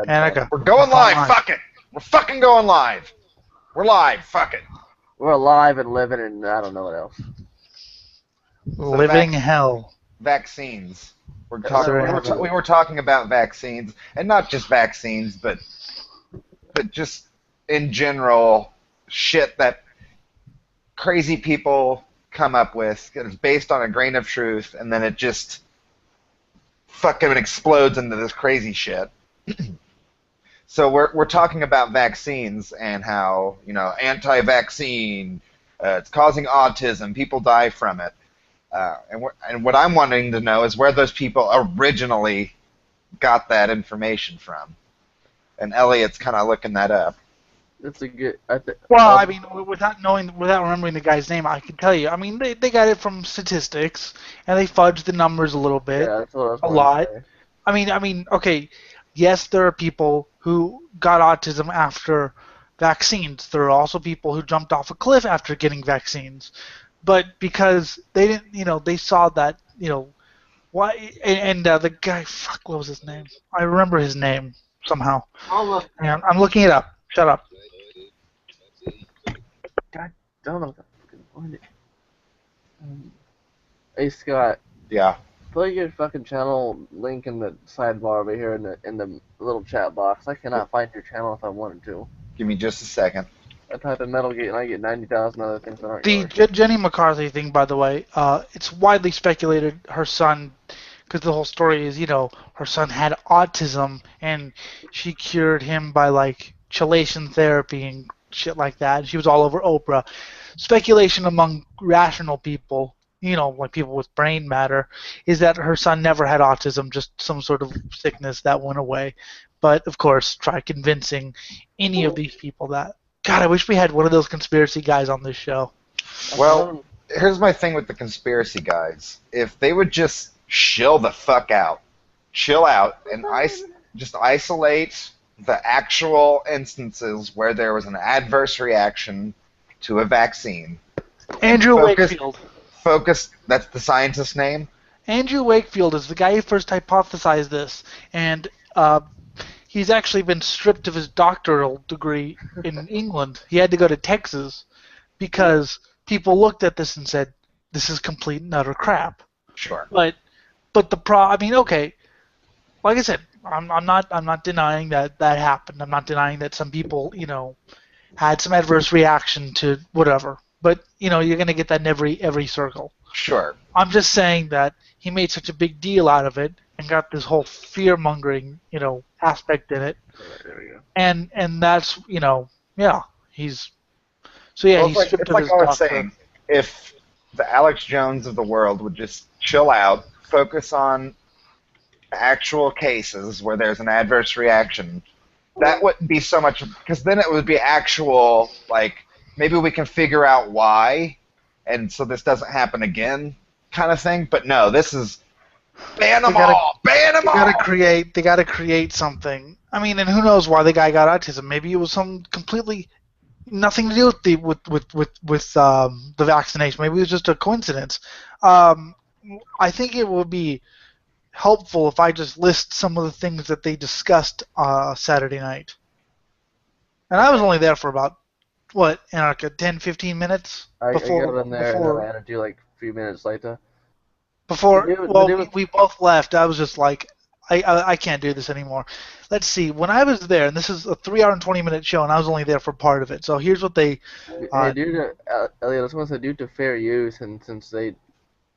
Annika. We're going live. Fuck it. We're fucking going live. We're live. Fuck it. We're alive and living, and I don't know what else. Living hell. Vaccines. We were talking about vaccines, and not just vaccines, but just in general shit that crazy people come up with. It's based on a grain of truth, and then it just fucking explodes into this crazy shit. So we're talking about vaccines and how, anti-vaccine, it's causing autism, people die from it. And what I'm wanting to know is where those people originally got that information from. And Elliot's kind of looking that up. That's a good. Well, I mean, without remembering the guy's name, I can tell you. I mean, they got it from statistics, and they fudged the numbers a little bit, Yeah, that's what I was a lot. I mean, okay, yes, there are people who got autism after vaccines. There are also people who jumped off a cliff after getting vaccines, but because they didn't, they saw that, why, and the guy, fuck, what was his name? I remember his name somehow. And I'm looking it up. Shut up. God, don't know if I can find it. Hey Scott. Yeah. Put your fucking channel link in the sidebar over here in the little chat box. I cannot find your channel if I wanted to. Give me just a second. I type in Metal Gate and I get 90,000 other things that aren't The yours. Jenny McCarthy thing, by the way, it's widely speculated her son, because the whole story is, her son had autism and she cured him by like chelation therapy and shit like that. She was all over Oprah. Speculation among rational people, like people with brain matter, is that her son never had autism, just some sort of sickness that went away. But of course, try convincing any of these people that. God, I wish we had one of those conspiracy guys on this show. Well, here's my thing with the conspiracy guys. If they would just chill the fuck out, chill out, and just isolate the actual instances where there was an adverse reaction to a vaccine. Andrew Wakefield. That's the scientist's name? Andrew Wakefield is the guy who first hypothesized this, and he's actually been stripped of his doctoral degree in England. He had to go to Texas because people looked at this and said, this is complete and utter crap. Sure. But okay, like I said, I'm not denying that happened. I'm not denying that some people, had some adverse reaction to whatever. But, you're going to get that in every circle. Sure. I'm just saying that he made such a big deal out of it and got this whole fear-mongering, aspect in it. There we go. And that's, yeah, he's... So, yeah, well, he's stripped of his I was doctor. saying, if the Alex Jones of the world would just chill out, focus on actual cases where there's an adverse reaction, that wouldn't be so much, because then it would be actual, like, maybe we can figure out why, and so this doesn't happen again, kind of thing. But no, this is ban them all, ban them all. They got to create something. I mean, and who knows why the guy got autism? Maybe it was some completely nothing to do with the vaccination. Maybe it was just a coincidence. I think it would be helpful if I just list some of the things that they discussed Saturday night. And I was only there for about, 10, 15 minutes? I got in there and then I had to do like a few minutes later. We both left. I was just like, I can't do this anymore. Let's see. When I was there, and this is a 3-hour and 20-minute show, and I was only there for part of it. So here's what they... Elliot, I just want to say, due to fair use, and since due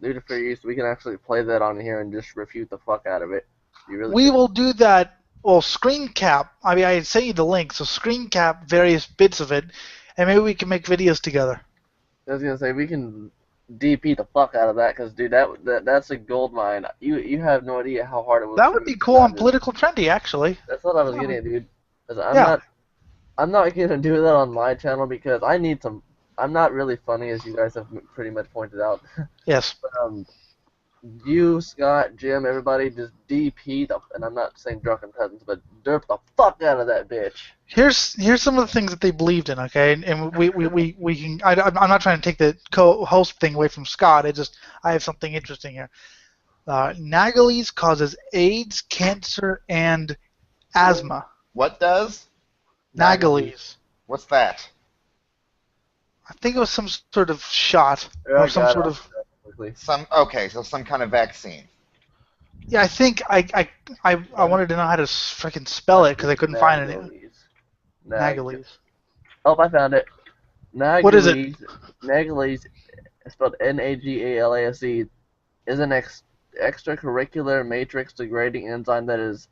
to fair use, we can actually play that on here and just refute the fuck out of it. We will do that. Well, screen cap. I mean, I sent you the link, so screen cap various bits of it, and maybe we can make videos together. I was gonna say we can DP the fuck out of that, because dude, that's a gold mine. You have no idea how hard it was. That would be cool on Political Trendy, actually. That's what I was getting at, dude. I'm not gonna do that on my channel because I need some. I'm not really funny, as you guys have pretty much pointed out. Yes. But, you, Scott, Jim, everybody, just DP and I'm not saying drunken peasants, but derp the fuck out of that bitch. Here's some of the things that they believed in, okay? And we can. I'm not trying to take the co-host thing away from Scott. I have something interesting here. Nagalese causes AIDS, cancer, and Asthma. What does? Nagalese. What's that? I think it was some sort of shot Yeah, or I some got sort it. of. Quickly. So some kind of vaccine. Yeah, I think I wanted to know how to freaking spell it because I couldn't find it. Nagalese. Oh, I found it. What is it? Nagalase, spelled Nagalase, is an extracurricular matrix degrading enzyme that is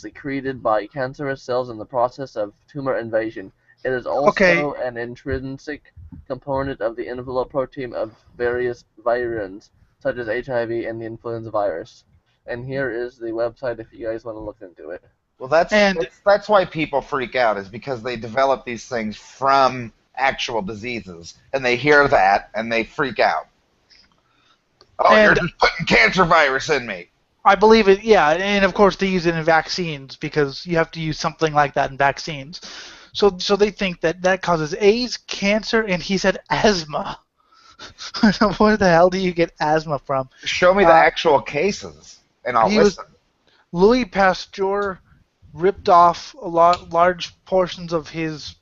secreted by cancerous cells in the process of tumor invasion. It is Okay, also an intrinsic component of the envelope protein of various virions, such as HIV and the influenza virus. And here is the website if you guys want to look into it. Well, that's and that's why people freak out, is because they develop these things from actual diseases, and they hear that and they freak out. Oh, you're and just putting cancer virus in me. I believe it. Yeah, and of course they use it in vaccines because you have to use something like that in vaccines. So they think that causes AIDS, cancer, and he said asthma. Where the hell do you get asthma from? Show me the actual cases, and I'll He was listen. Louis Pasteur ripped off large portions of his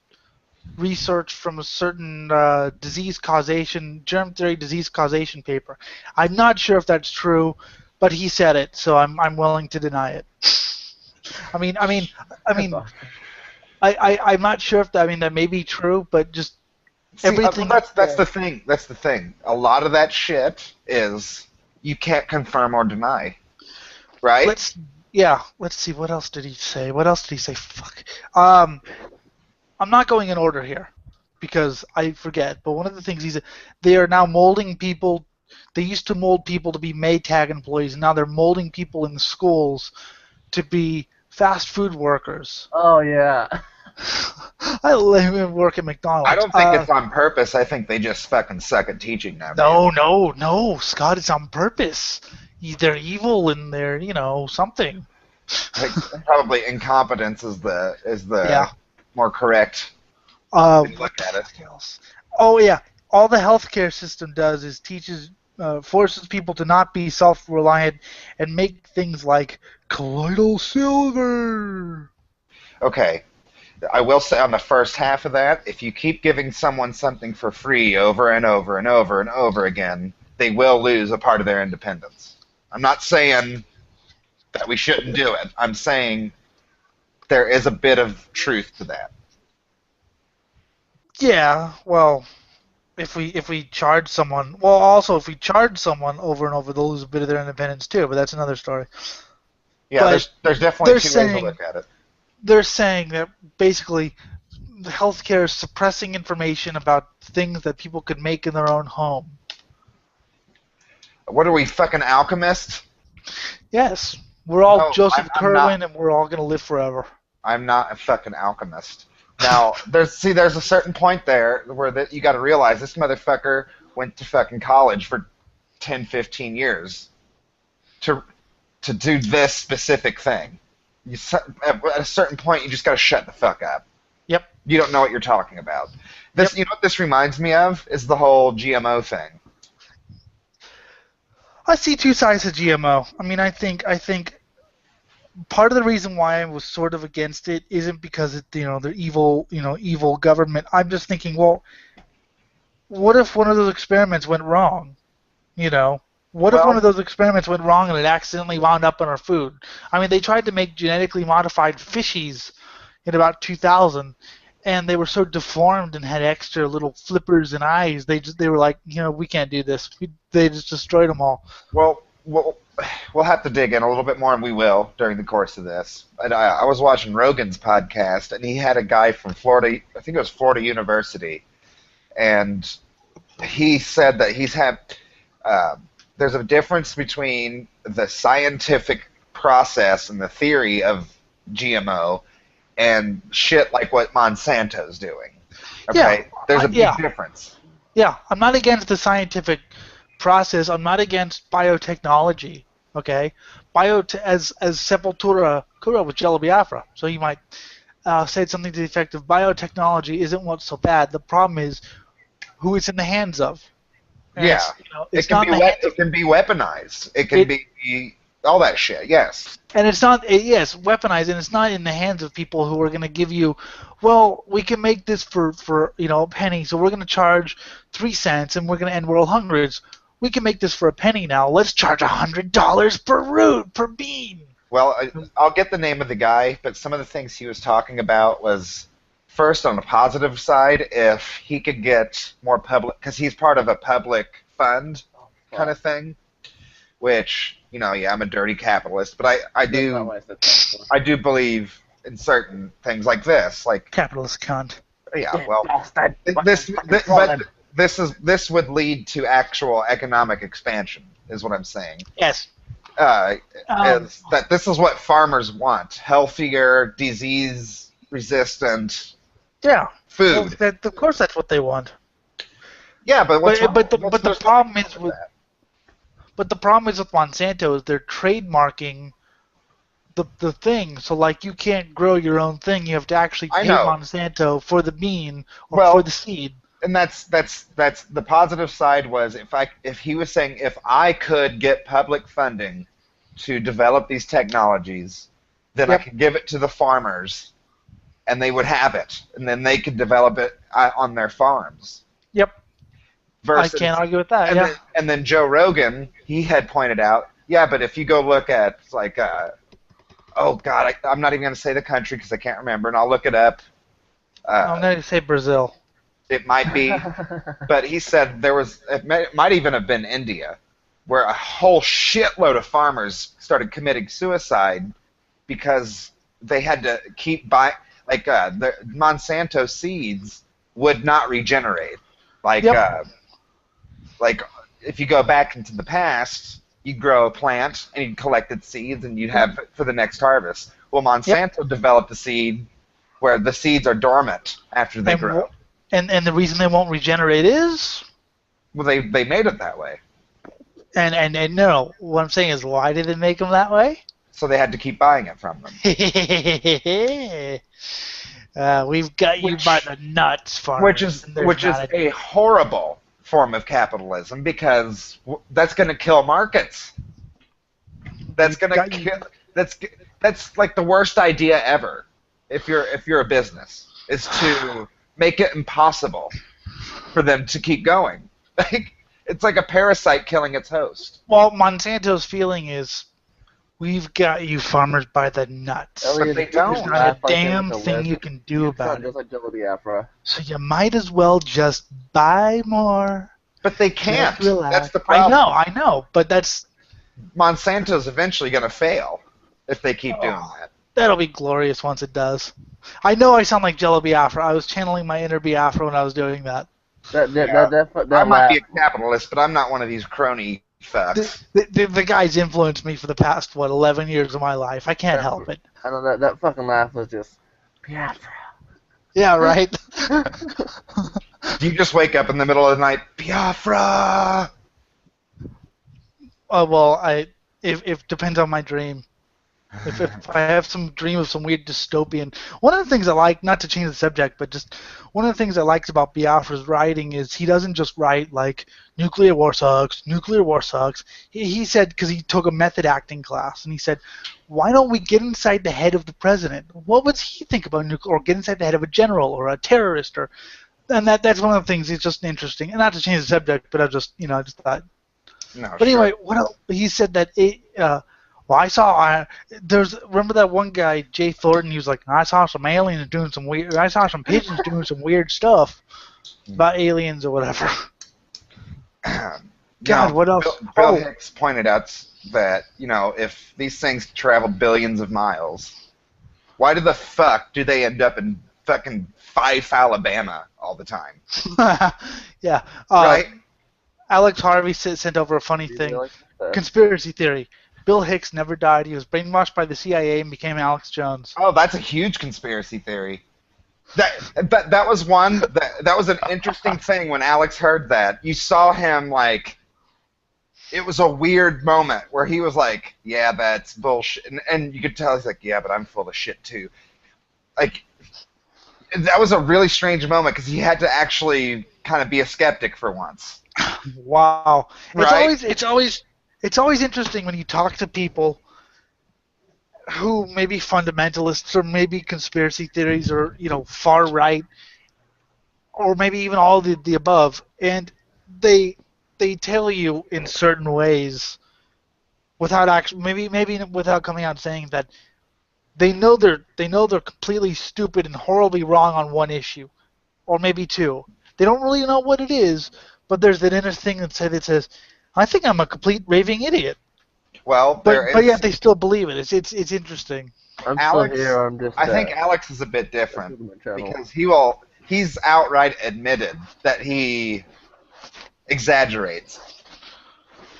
research from a certain germ theory disease causation paper. I'm not sure if that's true, but he said it, so I'm willing to deny it. I mean, I mean, I mean, I'm not sure if that may be true, but just See, everything. that's the thing. That's the thing. A lot of that shit is you can't confirm or deny, right? Let's see. What else did he say? Fuck. I'm not going in order here because I forget. But one of the things he said, they are now molding people. They used to mold people to be Maytag employees, and now they're molding people in the schools to be fast food workers. Oh yeah. I let him work at McDonald's. I don't think it's on purpose. I think they just fucking suck at teaching now. No, Scott, it's on purpose. They're evil and they're something. Probably incompetence is the more correct. What the heck else? Oh yeah, all the healthcare system does is forces people to not be self-reliant and make things like colloidal silver. Okay, I will say on the first half of that, if you keep giving someone something for free over and over and over and over again, they will lose a part of their independence. I'm not saying that we shouldn't do it. I'm saying there is a bit of truth to that. Yeah, well, if we charge someone, if we charge someone over and over, they'll lose a bit of their independence too. But that's another story. Yeah, but there's definitely two ways to look at it. They're saying that basically the healthcare is suppressing information about things that people could make in their own home. What are we, fucking alchemists? Yes. We're all Joseph I'm not. Curwen and we're all going to live forever. I'm not a fucking alchemist. Now, there's a certain point there where you got to realize this motherfucker went to fucking college for 10, 15 years to do this specific thing. At a certain point, you just got to shut the fuck up. Yep. You don't know what you're talking about. You know what this reminds me of is the whole GMO thing. I see two sides to GMO. I mean, I think part of the reason why I was sort of against it isn't because they're evil government. I'm just thinking, well, what if one of those experiments went wrong? What if one of those experiments went wrong and it accidentally wound up in our food? I mean, they tried to make genetically modified fishies in about 2000, and they were so deformed and had extra little flippers and eyes. They were like, we can't do this. They just destroyed them all. Well, we'll have to dig in a little bit more, and we will during the course of this. I was watching Rogan's podcast, and he had a guy from Florida. I think it was Florida University, and he said that there's a difference between the scientific process and the theory of GMO and shit like what Monsanto's doing. Okay? Yeah, there's a big difference. Yeah, I'm not against the scientific process. I'm not against biotechnology. Okay, as Sepultura Kura with Jello Biafra. So you might say something to the effect of biotechnology isn't what's so bad. The problem is who it's in the hands of. And it can be weaponized. It can be all that shit. Yes. And it's not, yes, weaponized, and it's not in the hands of people who are going to give you, well, we can make this for a penny, so we're going to charge 3 cents, and we're going to end world hunger. We can make this for a penny now. Let's charge $100 per root, per bean. Well, I'll get the name of the guy, but some of the things he was talking about was, first, on the positive side, if he could get more public, because he's part of a public fund kind of thing, which, I'm a dirty capitalist, but I do believe in certain things like this, like capitalist cunt. Yeah, well, this would lead to actual economic expansion, is what I'm saying. Yes. Is that this is what farmers want: healthier, disease-resistant food. Well, of course, that's what they want. Yeah, but the problem is with Monsanto is they're trademarking the thing. So like you can't grow your own thing. You have to actually pay Monsanto for the bean or for the seed. And that's the positive side was if he was saying if I could get public funding to develop these technologies, then I could give it to the farmers, and they would have it, and then they could develop it on their farms. Yep. Versus, I can't argue with that. And then Joe Rogan, he had pointed out, but if you go look at like, oh God, I'm not even going to say the country because I can't remember, and I'll look it up. I'm going to say Brazil. It might be, but he said it might even have been India, where a whole shitload of farmers started committing suicide because they had to keep buying, like the Monsanto seeds would not regenerate. Like, like if you go back into the past, you'd grow a plant and you'd collect its seeds and you'd have it for the next harvest. Well, Monsanto developed a seed where the seeds are dormant after they grow. And the reason they won't regenerate is? Well, they made it that way. And no, what I'm saying is, why did they make them that way? So they had to keep buying it from them. We've got you by the nuts, farmers. Which is a horrible form of capitalism because that's going to kill markets. That's going to kill. That's like the worst idea ever. If you're a business, is to make it impossible for them to keep going. Like it's like a parasite killing its host. Well, Monsanto's feeling is, we've got you farmers by the nuts. But they don't. There's not a damn thing you can do about it. Just like Mgbp. So you might as well just buy more. But they can't. That's the problem. I know, but that's... Monsanto's eventually going to fail if they keep doing that. That'll be glorious once it does. I know I sound like Jello Biafra. I was channeling my inner Biafra when I was doing that. I might be a capitalist, but I'm not one of these crony fucks. The guy's influenced me for the past, 11 years of my life. I can't help it. I know that fucking laugh was just Biafra. Yeah, right? Do you just wake up in the middle of the night, Biafra? Well, if depends on my dream. If I have some dream of some weird dystopian... One of the things I like, not to change the subject, but just one of the things I like about Biafra's writing is he doesn't just write like, nuclear war sucks, nuclear war sucks. He said, because he took a method acting class, and he said, why don't we get inside the head of the president? What would he think about nuclear, or get inside the head of a general or a terrorist? And that's one of the things. It's just interesting. And not to change the subject, but I just thought... No, but anyway, what else? He said that well, remember that one guy, Jay Thornton, he was like, I saw some aliens doing some weird, I saw some pigeons doing some weird stuff about aliens or whatever. God, what else? Bill Hicks pointed out that, if these things travel billions of miles, why the fuck do they end up in fucking Fife, Alabama all the time? Yeah. Right? Alex Harvey sent over a funny thing. Conspiracy theory. Bill Hicks never died. He was brainwashed by the CIA and became Alex Jones. Oh, that's a huge conspiracy theory. That was one. That was an interesting thing when Alex heard that. You saw him like. It was a weird moment where he was like, "Yeah, that's bullshit," and you could tell he's like, "Yeah, but I'm full of shit too." Like, that was a really strange moment because he had to actually kind of be a skeptic for once. Wow. Right? It's always it's always interesting when you talk to people who may be fundamentalists or maybe conspiracy theories or far right or maybe even all the above, and they they tell you in certain ways without actually maybe without coming out and saying that they know they're completely stupid and horribly wrong on one issue or maybe two. They don't really know what it is, but there's that inner thing that says, "I think I'm a complete raving idiot," Well, there but yet is they still believe it. It's interesting. I'm still Alex. here. I'm just I think Alex is a bit different my channel. because he's outright admitted that he exaggerates.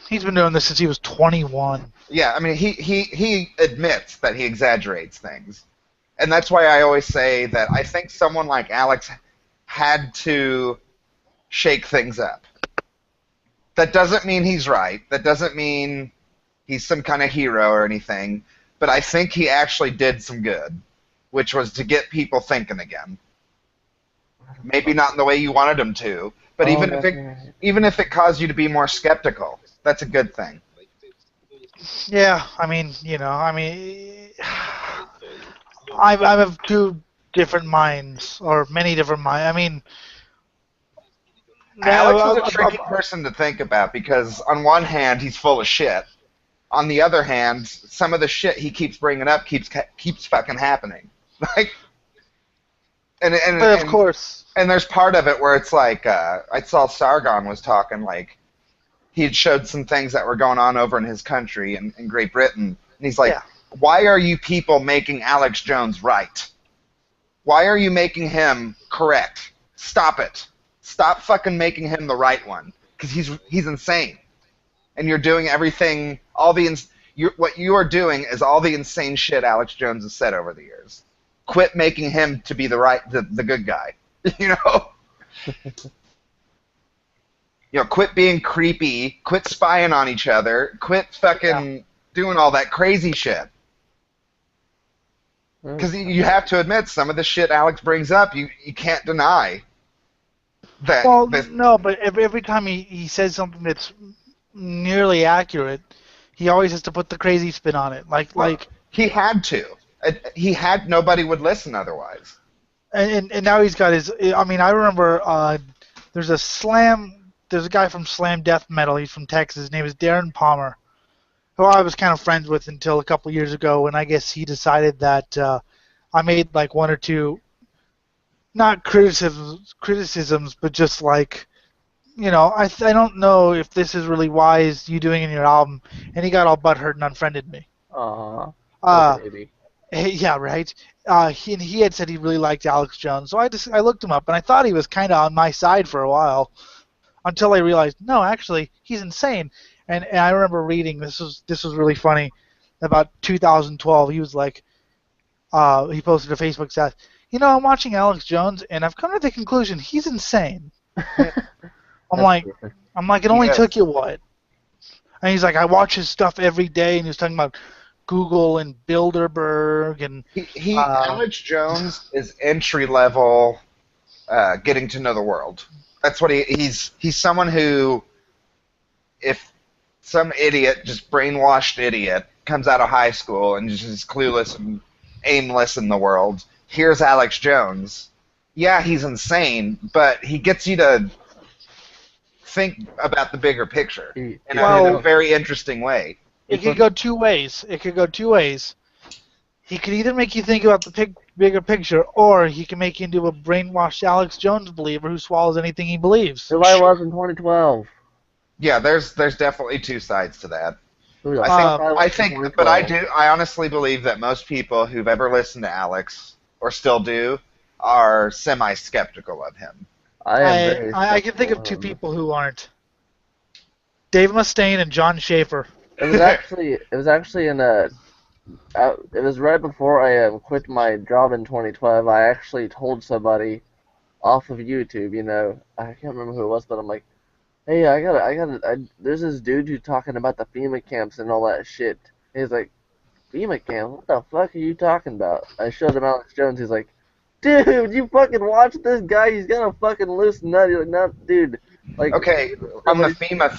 He's been doing this since he was 21. Yeah, I mean, he admits that he exaggerates things. And that's why I always say that I think someone like Alex had to shake things up. That doesn't mean he's right. That doesn't mean he's some kind of hero or anything. But I think he actually did some good, which was to get people thinking again. Maybe not in the way you wanted him to, but even if it caused you to be more skeptical, that's a good thing. Yeah, I have two different minds, or many different minds. I mean, Alex is no, a tricky person to think about because on one hand he's full of shit. On the other hand, some of the shit he keeps bringing up keeps fucking happening. Like, but of course, and there's part of it where it's like I saw Sargon was talking like he had showed some things that were going on over in his country in Great Britain, and he's like, yeah. why are you people making Alex Jones right? Why are you making him correct? Stop it. Stop fucking making him the right one, because he's insane, and you're doing everything. What you are doing is all the insane shit Alex Jones has said over the years. Quit making him to be the good guy. You know. Quit being creepy. Quit spying on each other. Quit fucking doing all that crazy shit. Because you have to admit, some of the shit Alex brings up, you can't deny. Well, no, but every time he says something that's nearly accurate, he always has to put the crazy spin on it. Like he had to. Nobody would listen otherwise. And now he's got his. I mean, I remember there's a guy from Slam Death Metal. He's from Texas. His name is Darren Palmer, who I was kind of friends with until a couple years ago, and I guess he decided that I made like one or two, not criticisms, but just like, I don't know if this is really wise you doing in your album, and he got all butthurt and unfriended me. Aw, baby. Yeah, right. He had said he really liked Alex Jones, so I looked him up, and I thought he was kind of on my side for a while, until I realized no, actually he's insane. And I remember reading this was really funny. About 2012, he was like, he posted a Facebook stat. I'm watching Alex Jones, and I've come to the conclusion he's insane. I'm like, it only took you what? And he's like, I watch his stuff every day, and he was talking about Google and Bilderberg and Alex Jones is entry level, getting to know the world. That's what he's someone who, if some idiot, just brainwashed idiot, comes out of high school and just is clueless and aimless in the world, here's Alex Jones. Yeah, he's insane, but he gets you to think about the bigger picture in a very interesting way. It could go two ways. He could either make you think about the bigger picture, or he can make you into a brainwashed Alex Jones believer who swallows anything he believes. Who I was in 2012. Yeah, there's definitely two sides to that. I honestly believe that most people who've ever listened to Alex, or still do, are semi-skeptical of him. I can think of two people who aren't. Dave Mustaine and John Schaefer. It was actually it was right before I quit my job in 2012. I actually told somebody off of YouTube, I can't remember who it was, but I'm like, hey, there's this dude who's talking about the FEMA camps and all that shit. He's like, FEMA camp? What the fuck are you talking about? I showed him Alex Jones. He's like, dude, you fucking watch this guy. He's got a fucking loose nut. You're like, no, dude. Like, okay, on the FEMA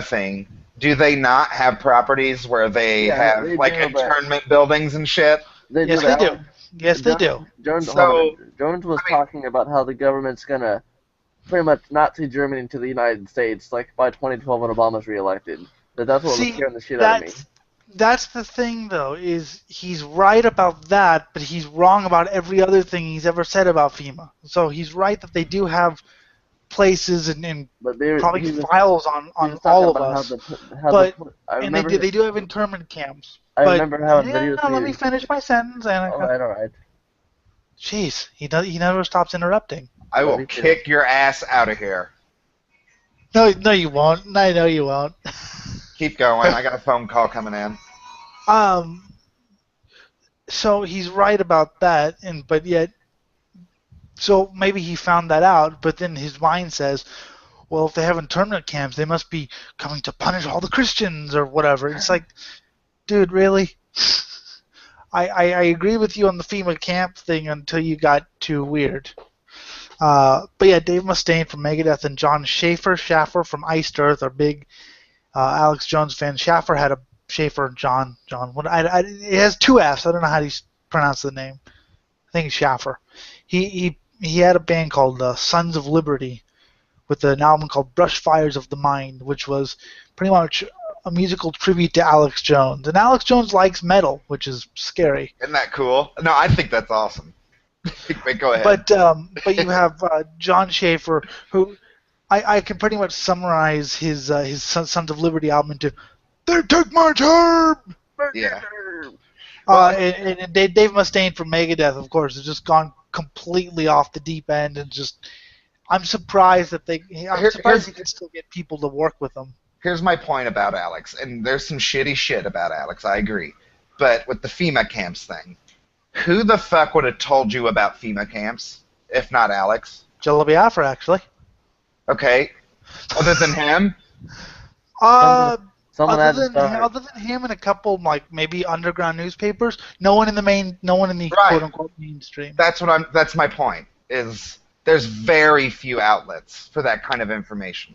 thing, Do they not have properties where they Yeah, have they like do, but internment buildings and shit? they do. Yes, But they do. Yes, they Jones, do. Hold So, on. Jones was I mean, talking about how the government's gonna pretty much Nazi Germany to the United States, like by 2012 when Obama's reelected. That's what was See, scaring the shit out of me. that's the thing though, is he's right about that, but he's wrong about every other thing he's ever said about FEMA. So he's right that they do have places and But probably files he on was talking all of about us, how the but I and they do have internment camps. But remember having yeah, videos let me here. finish my sentence, Annika. All right. Jeez, he never stops interrupting. I Love will you too. kick your ass out of here. No, no, you won't. No, no, you won't. Keep going. I got a phone call coming in. um, so he's right about that, and but yet, so maybe he found that out, but then his mind says, well, if they have internment camps, they must be coming to punish all the Christians or whatever. It's like, dude, really? I agree with you on the FEMA camp thing until you got too weird. But yeah, Dave Mustaine from Megadeth and John Schaffer from Iced Earth are big Alex Jones fans. Schaffer had a John. What? It has two F's. I don't know how to pronounce the name. I think it's Schaffer. He had a band called Sons of Liberty with an album called Brush Fires of the Mind, which was pretty much a musical tribute to Alex Jones. And Alex Jones likes metal, which is scary. Isn't that cool? No, I think that's awesome. Wait, go ahead. But you have John Schaefer, who I can pretty much summarize his Sons of Liberty album into "They Took My Term." Yeah. Well, And Dave Mustaine from Megadeth, of course, has just gone completely off the deep end and just. I'm surprised that I'm surprised he can still get people to work with him. here's my point about Alex, and there's some shitty shit about Alex, I agree. But with the FEMA camps thing, who the fuck would have told you about FEMA camps if not Alex? Jello Biafra, actually. Okay. Other than him? Uh, Someone had to start. other than him and a couple like maybe underground newspapers, no one in the Right. quote unquote mainstream. That's my point. Is there's very few outlets for that kind of information.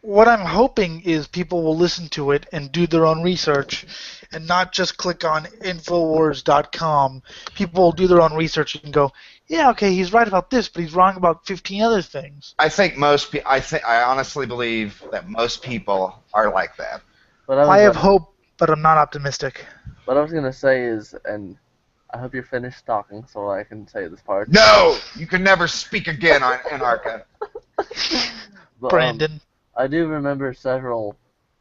What I'm hoping is people will listen to it and do their own research and not just click on Infowars.com. People will do their own research and go, yeah, okay, he's right about this, but he's wrong about 15 other things. I think I honestly believe that most people are like that. I have hope, but I'm not optimistic. What I was gonna say is, and I hope you're finished talking so I can say this part. No! You can never speak again on Anarcha. But, Brandon. I do remember several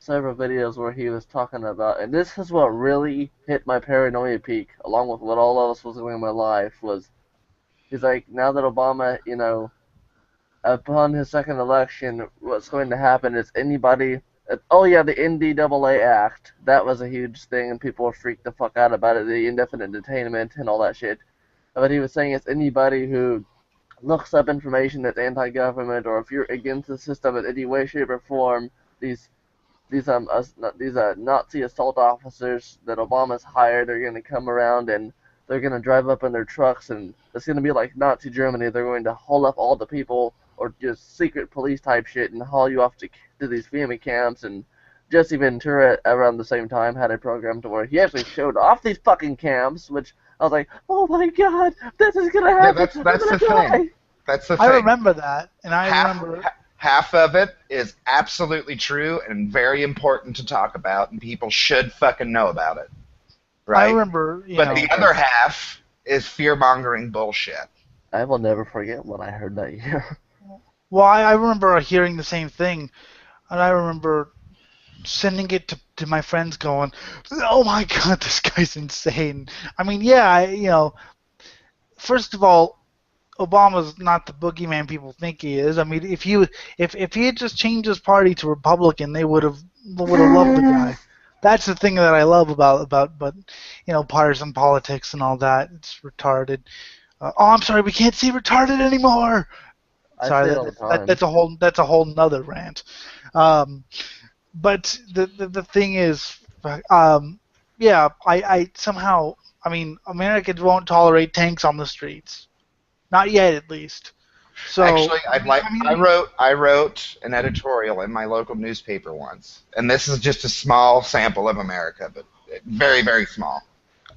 videos where he was talking about, and this is what really hit my paranoia peak, along with what all else was going in my life, was he's like, now that Obama, upon his second election, what's going to happen is anybody. Oh yeah, the NDAA Act. That was a huge thing, and people were freaked the fuck out about it. The indefinite detainment and all that shit. But he was saying it's anybody who looks up information that's anti-government, or if you're against the system in any way, shape, or form, these Nazi assault officers that Obama's hired are going to come around and they're going to drive up in their trucks, and it's going to be like Nazi Germany. They're going to haul up all the people, or just secret police type shit, and haul you off to these FEMA camps. And Jesse Ventura, around the same time, had a program to where he actually showed off these fucking camps, which I was like, oh my god, this is going to happen. Yeah, that's the thing. That's the thing. I remember that, and I remember half of it is absolutely true and very important to talk about, and people should fucking know about it. Right? I remember, but the other half is fear-mongering bullshit. I will never forget what I heard that year. Well, I remember hearing the same thing, and I remember sending it to my friends going, oh my god, this guy's insane. I mean, yeah, first of all, Obama's not the boogeyman people think he is. I mean, if he had just changed his party to Republican, they would have loved the guy. That's the thing that I love about partisan politics and all that. It's retarded. Oh, I'm sorry, we can't say retarded anymore. Sorry, that's a whole nother rant. But the thing is, I somehow, I mean, Americans won't tolerate tanks on the streets. Not yet, at least. So Actually, I mean, I wrote an editorial in my local newspaper once, and this is just a small sample of America, but very, very small.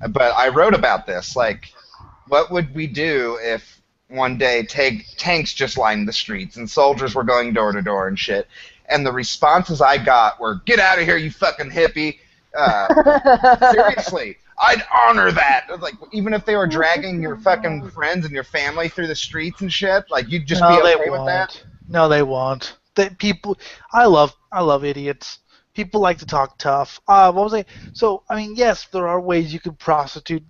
But I wrote about this, like, what would we do if one day tanks just lined the streets and soldiers were going door to door and shit? And the responses I got were, "Get out of here, you fucking hippie!" Uh, Seriously, I'd honor that. Like, even if they were dragging your fucking friends and your family through the streets and shit, like, you'd just be no, they okay with that. won't. No, they won't. People, I love idiots. People like to talk tough. What was I? So I mean, yes, there are ways you can prostitute.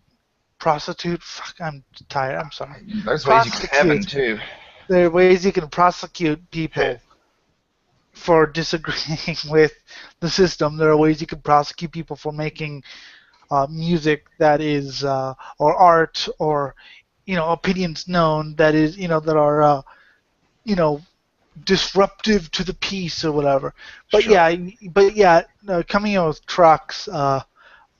Fuck, I'm tired. I'm sorry. There's ways you can heaven Prosecute. too. There are ways you can prosecute people for disagreeing with the system. There are ways you can prosecute people for making music that is or art or opinions known that is that are you know disruptive to the peace or whatever. But Sure. coming in with trucks.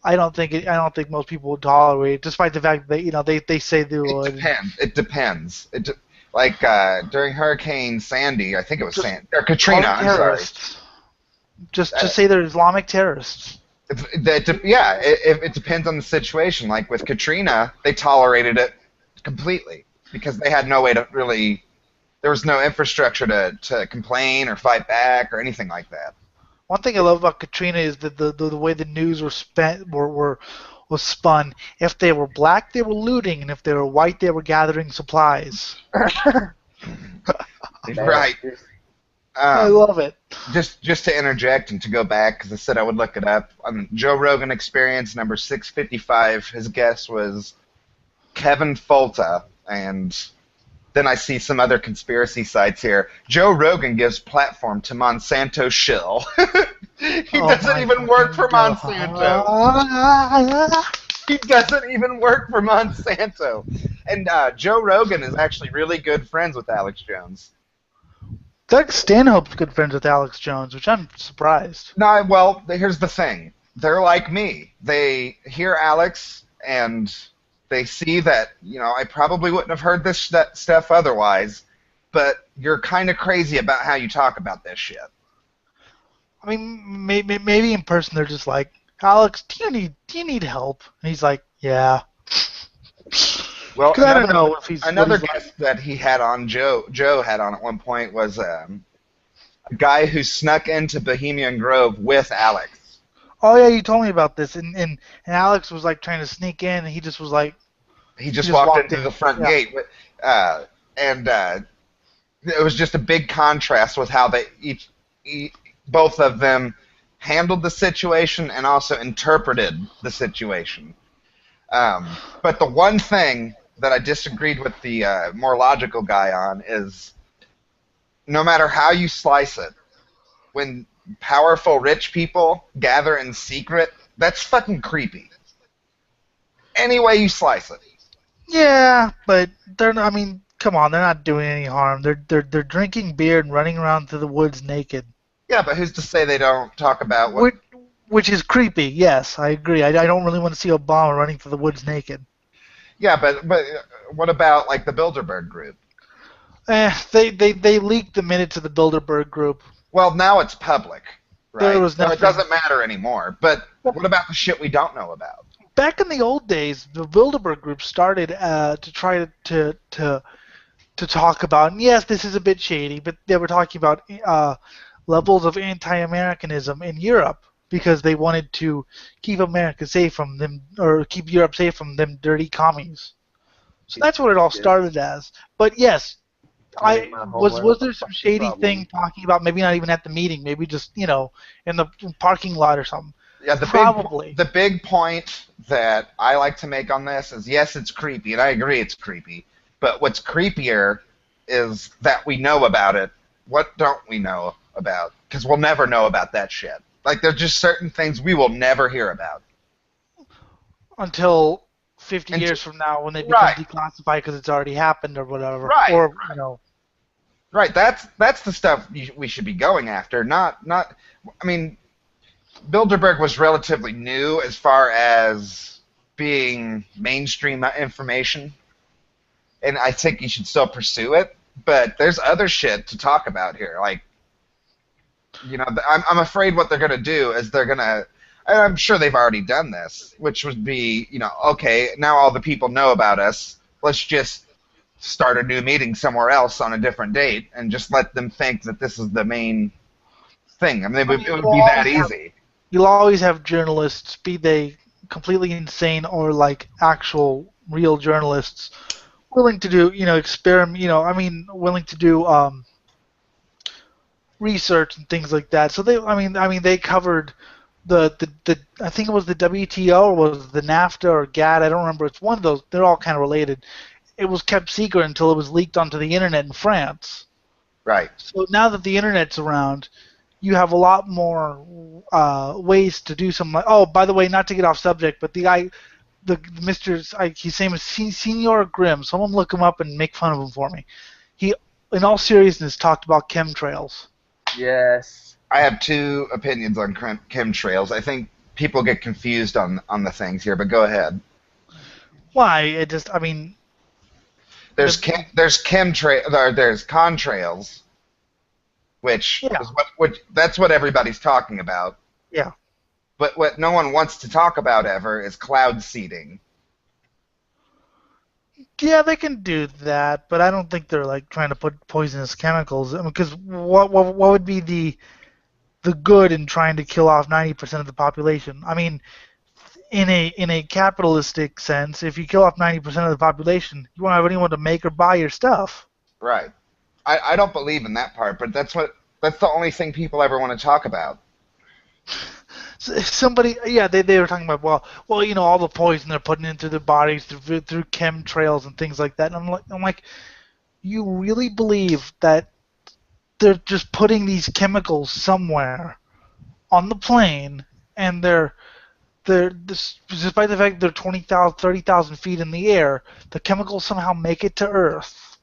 I don't think most people would tolerate it, despite the fact that they say they It would. depends. It depends. Like during Hurricane Sandy, I think it was Just Sandy or Katrina. call them I'm sorry. terrorists. Just say they're Islamic terrorists. It depends on the situation. Like with Katrina, they tolerated it completely because they had no way to really. There was no infrastructure to complain or fight back or anything like that. One thing I love about Katrina is that the way the news was spun. If they were black, they were looting, and if they were white, they were gathering supplies. Right. I love it. Just to interject and to go back, because I said I would look it up. On Joe Rogan Experience number 655, his guest was Kevin Folta, and then I see some other conspiracy sites here. Joe Rogan gives platform to Monsanto shill. He doesn't even work for Monsanto. He doesn't even work for Monsanto. And Joe Rogan is actually really good friends with Alex Jones. Doug Stanhope's good friends with Alex Jones, which I'm surprised. No, well, here's the thing. They're like me. They hear Alex and they see that, I probably wouldn't have heard that stuff otherwise, but you're kind of crazy about how you talk about this shit. I mean, maybe in person they're just like, Alex, do you need help? And he's like, yeah. Well, I don't know if he's another guest that he had on, Joe had on at one point, was a guy who snuck into Bohemian Grove with Alex. Oh yeah, you told me about this, and Alex was like trying to sneak in, and he just was like, he just walked into the front gate, and it was just a big contrast with how they both of them handled the situation and also interpreted the situation. But the one thing that I disagreed with the more logical guy on is, no matter how you slice it, when powerful rich people gather in secret, that's fucking creepy. Any way you slice it. Yeah, but they're not, I mean, come on, they're not doing any harm. They're drinking beer and running around through the woods naked. Yeah, but who's to say they don't talk about what... Which is creepy, yes, I agree. I don't really want to see Obama running through the woods naked. Yeah, but what about, like, the Bilderberg group? They leaked the minutes of the Bilderberg group. Well, now it's public, right? There was So nothing. it doesn't matter anymore. But what about the shit we don't know about? Back in the old days, the Bilderberg group started to try to talk about, and yes, this is a bit shady, but they were talking about levels of anti-Americanism in Europe because they wanted to keep America safe from them, or keep Europe safe from them dirty commies. So that's what it all started as. But yes, was there some shady thing talking about, maybe not even at the meeting, maybe just in the parking lot or something? Yeah, Probably. The big point that I like to make on this is, yes, it's creepy, and I agree it's creepy. But what's creepier is that we know about it. What don't we know about? Because we'll never know about that shit. Like, there's just certain things we will never hear about. Until 50 years from now, when they become declassified because it's already happened or whatever. Right. Or, Right, that's the stuff we should be going after. Not. I mean, Bilderberg was relatively new as far as being mainstream information, and I think you should still pursue it. but there's other shit to talk about here. Like, I'm afraid what they're gonna do is they're gonna. And I'm sure they've already done this, which would be, okay, now all the people know about us. Let's just start a new meeting somewhere else on a different date and just let them think that this is the main thing. I mean, I mean, it would be that easy. you'll always have journalists, be they completely insane or like actual real journalists, willing to do, experiment, I mean, willing to do research and things like that. So they covered the I think it was the WTO or was it the NAFTA or GATT. I don't remember. It's one of those. They're all kind of related. It was kept secret until it was leaked onto the internet in France. Right. So now that the internet's around, you have a lot more ways to do something. Like, oh, by the way, not to get off subject, but the guy, the Mr. His name is Senor Grimm. Someone look him up and make fun of him for me. He, in all seriousness, talked about chemtrails. Yes. I have two opinions on chemtrails. I think people get confused on the things here, but go ahead. Why? It just, I mean, There's chemtrail or there's contrails, which yeah, is what that's what everybody's talking about. yeah. But what no one wants to talk about ever is cloud seeding. Yeah, they can do that, but I don't think they're like trying to put poisonous chemicals. I mean, because what would be the good in trying to kill off 90% of the population? I mean, in a capitalistic sense, if you kill off 90% of the population, you won't have anyone to make or buy your stuff. Right. I don't believe in that part, but that's the only thing people ever want to talk about. So somebody, yeah, they were talking about all the poison they're putting into their bodies through chemtrails and things like that. And I'm like, you really believe that they're just putting these chemicals somewhere on the plane, and despite the fact they're 20,000, 30,000 feet in the air, the chemicals somehow make it to Earth.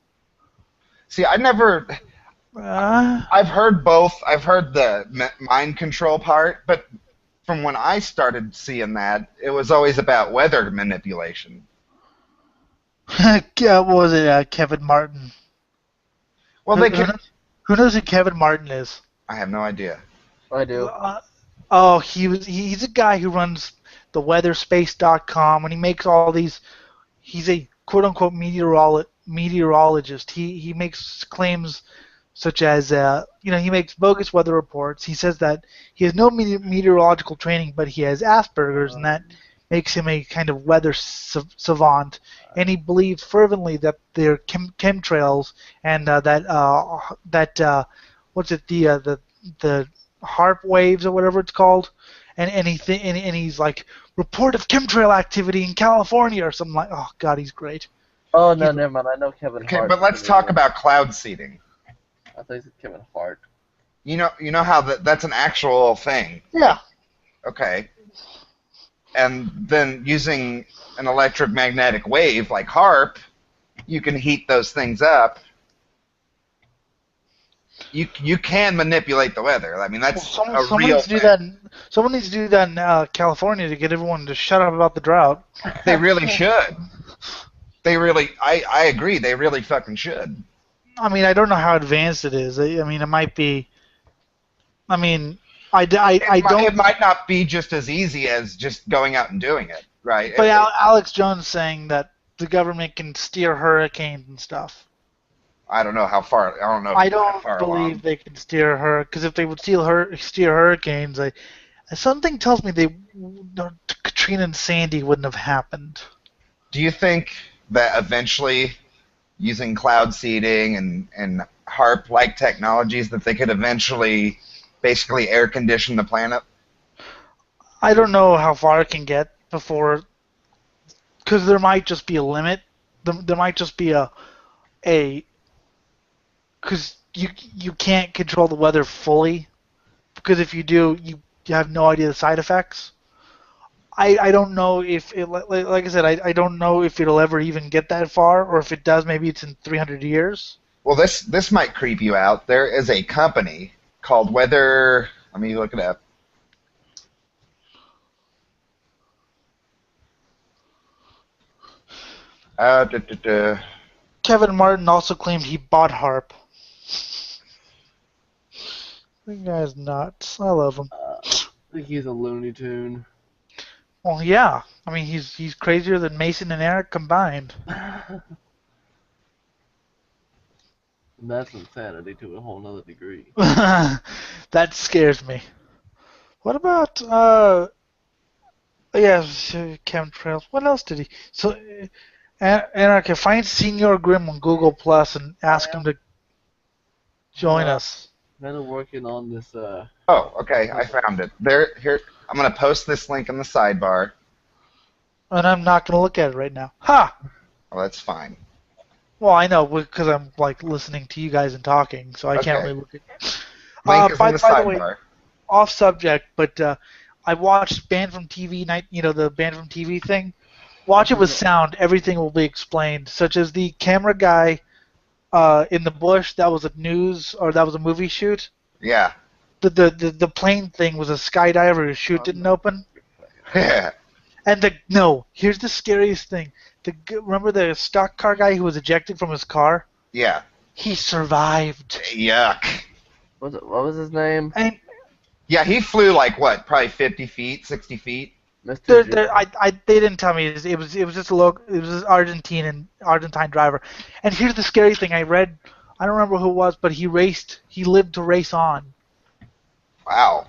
See, Uh, I've heard both. I've heard the mind control part, but from when I started seeing that, it was always about weather manipulation. yeah, what was it? Kevin Martin. Well, Who, who, knows, who knows who Kevin Martin is? I have no idea. I do. Oh, he's a guy who runs the weatherspace.com, and he makes all these. He's a quote unquote meteorologist. He makes claims such as he makes bogus weather reports. He says that he has no meteorological training, but he has Asperger's, and that makes him a kind of weather savant. And he believes fervently that they're chemtrails and that what's it the HARP waves or whatever it's called, and he's like report of chemtrail activity in California or something like. Oh God, he's great. Oh no, never mind. I know Kevin Okay, Hart. but let's talk about cloud seeding. I think it's Kevin Hart. You know how that's an actual thing. Yeah. Okay. And then using an electromagnetic wave like HARP, you can heat those things up. You can manipulate the weather. I mean, that's someone a real needs to do thing. that. Someone needs to do that in California to get everyone to shut up about the drought. They really should. They really, I agree. They really fucking should. I mean, I don't know how advanced it is. I mean, it might be. I mean, I don't. It might not be just as easy as just going out and doing it, right? But Alex Jones saying that the government can steer hurricanes and stuff. I don't know how far. I don't know. I How don't far believe along. they can steer because if they would steer hurricanes, something tells me Katrina and Sandy wouldn't have happened. Do you think that eventually, using cloud seeding and HARP-like technologies, that they could eventually basically air condition the planet? I don't know how far it can get before, because there might just be a limit. There might just be because you can't control the weather fully, because if you do, you have no idea the side effects. I don't know if it, like I said, I don't know if it'll ever even get that far, or if it does, maybe it's in 300 years. Well, this might creep you out. There is a company called Weather. Let me look it up. Kevin Martin also claimed he bought Harp. The guy's nuts. I love him. I think he's a Looney Tune. Well, yeah. I mean, he's crazier than Mason and Eric combined. That's insanity to a whole nother degree. That scares me. What about yeah, chemtrails. What else did he? So, Anarchy, find Senior Grim on Google Plus and ask him to join us. Kind of working on this. Oh, okay. I found it. Here. I'm gonna post this link in the sidebar. And I'm not gonna look at it right now. Ha! Well, that's fine. Well, I know because I'm like listening to you guys and talking, so I can't Okay. really look at. Link is in the By the way, sidebar. off subject, but I watched Banned from TV night. You know the Banned from TV thing. Watch it with sound. Everything will be explained, such as the camera guy in the bush. That was a news or that was a movie shoot. Yeah. The plane thing was a skydiver whose chute didn't open. And here's the scariest thing. Remember the stock car guy who was ejected from his car? Yeah. He survived. Yuck. What was his name? And Yeah, he flew like what? Probably 50 feet, 60 feet. Mr. they didn't tell me it was just an Argentine driver. And here's the scary thing. I read, I don't remember who it was, but he lived to race on. Wow.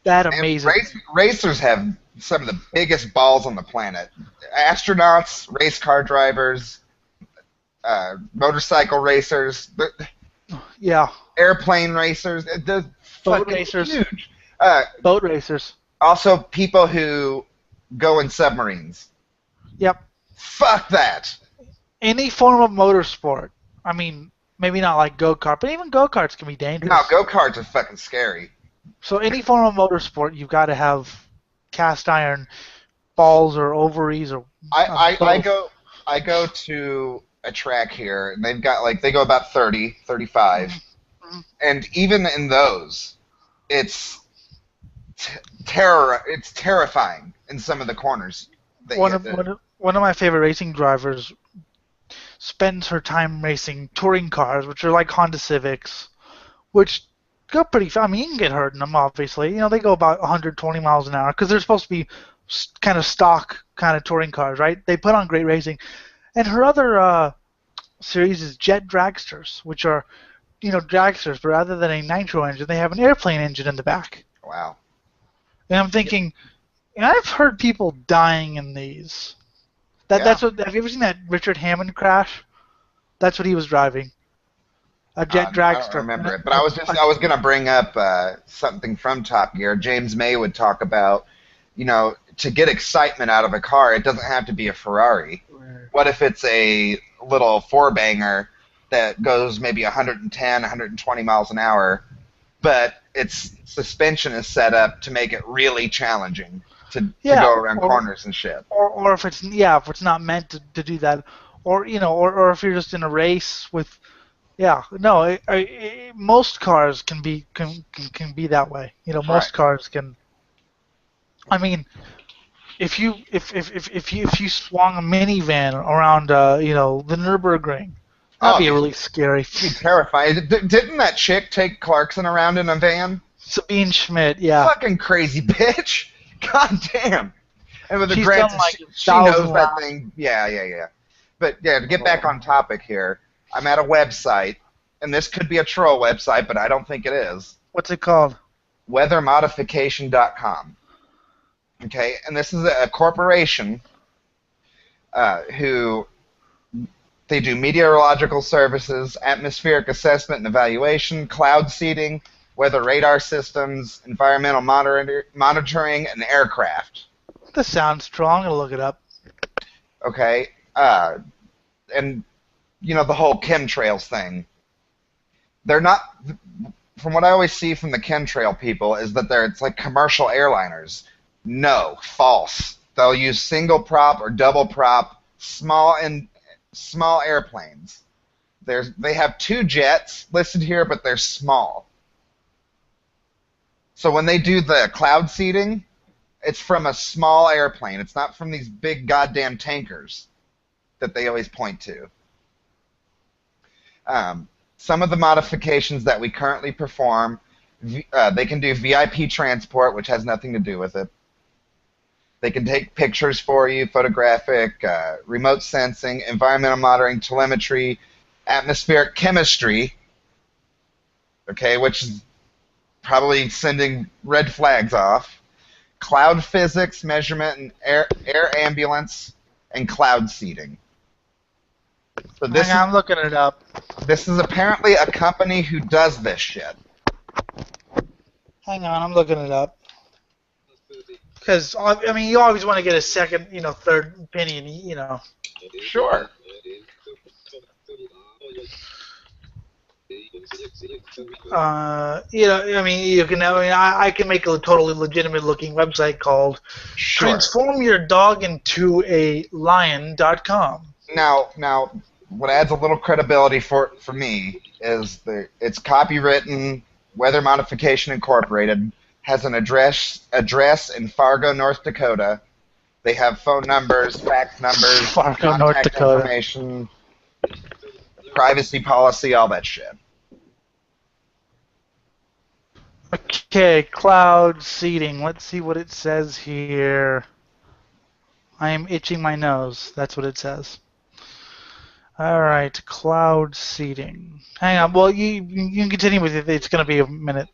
That And amazing. Racers have some of the biggest balls on the planet. Astronauts, race car drivers, motorcycle racers, Yeah. airplane racers. They're Boat fucking racers. huge. Boat racers. Also, people who go in submarines. Yep. Fuck that. Any form of motorsport. I mean, maybe not like go-kart, but even go-karts can be dangerous. No, go-karts are fucking scary. So any form of motorsport, you've got to have cast iron balls or ovaries or. I go to a track here, and they've got they go about 30, 35, and even in those, it's It's terrifying in some of the corners. One of my favorite racing drivers spends her time racing touring cars, which are like Honda Civics, which go pretty fast. I mean, you can get hurt in them, obviously. You know, they go about 120 miles an hour because they're supposed to be kind of stock kind of touring cars, right? They put on great racing. And her other series is jet dragsters, which are, dragsters, but rather than a nitro engine, they have an airplane engine in the back. Wow. And I'm thinking, I've heard people dying in these. That's what. Have you ever seen that Richard Hammond crash? That's what he was driving. A jet dragster. I don't remember it, but I was gonna bring up something from Top Gear. James May would talk about, to get excitement out of a car, it doesn't have to be a Ferrari. What if it's a little four-banger that goes maybe 110, 120 miles an hour, but its suspension is set up to make it really challenging to go around corners and shit. Or if it's not meant to do that, or if you're just in a race with, most cars can be that way. Most cars can. I mean, if you swung a minivan around the Nürburgring, that'd be really scary. It'd be terrifying. Didn't that chick take Clarkson around in a van? Sabine Schmidt, yeah. Fucking crazy bitch. God damn. And with the She's grants, done, like, she knows 1,000 that laps. thing. Yeah. But yeah, to get back on topic here, I'm at a website, and this could be a troll website, but I don't think it is. What's it called? Weathermodification.com. Okay, and this is a corporation who they do meteorological services, atmospheric assessment and evaluation, cloud seeding, weather radar systems, environmental monitoring, and aircraft. This sounds strong. I'll look it up. Okay, and the whole chemtrails thing. They're not. From what I always see from the chemtrail people is that it's like commercial airliners. No, false. They'll use single prop or double prop small airplanes. They have two jets listed here, but they're small. So when they do the cloud seeding, it's from a small airplane. It's not from these big goddamn tankers that they always point to. Some of the modifications that we currently perform, they can do VIP transport, which has nothing to do with it. They can take pictures for you, photographic, remote sensing, environmental monitoring, telemetry, atmospheric chemistry, okay, which is probably sending red flags off, cloud physics, measurement, and air ambulance, and cloud seeding. So Hang on, I'm looking it up. this is apparently a company who does this shit. Hang on, I'm looking it up. Because, I mean, you always want to get a second, third opinion, Sure. I mean, you can. I mean, I can make a totally legitimate looking website called Sure. Transform Your Dog into a Lion.com. Now, what adds a little credibility for me is it's copywritten, Weather Modification Incorporated, has an address in Fargo, North Dakota. They have phone numbers, fax numbers, Fargo, North contact Dakota. information, privacy policy, all that shit. Okay, cloud seeding. Let's see what it says here. I am itching my nose. That's what it says. All right, cloud seeding. Hang on. Well, you can continue with it. It's going to be a minute.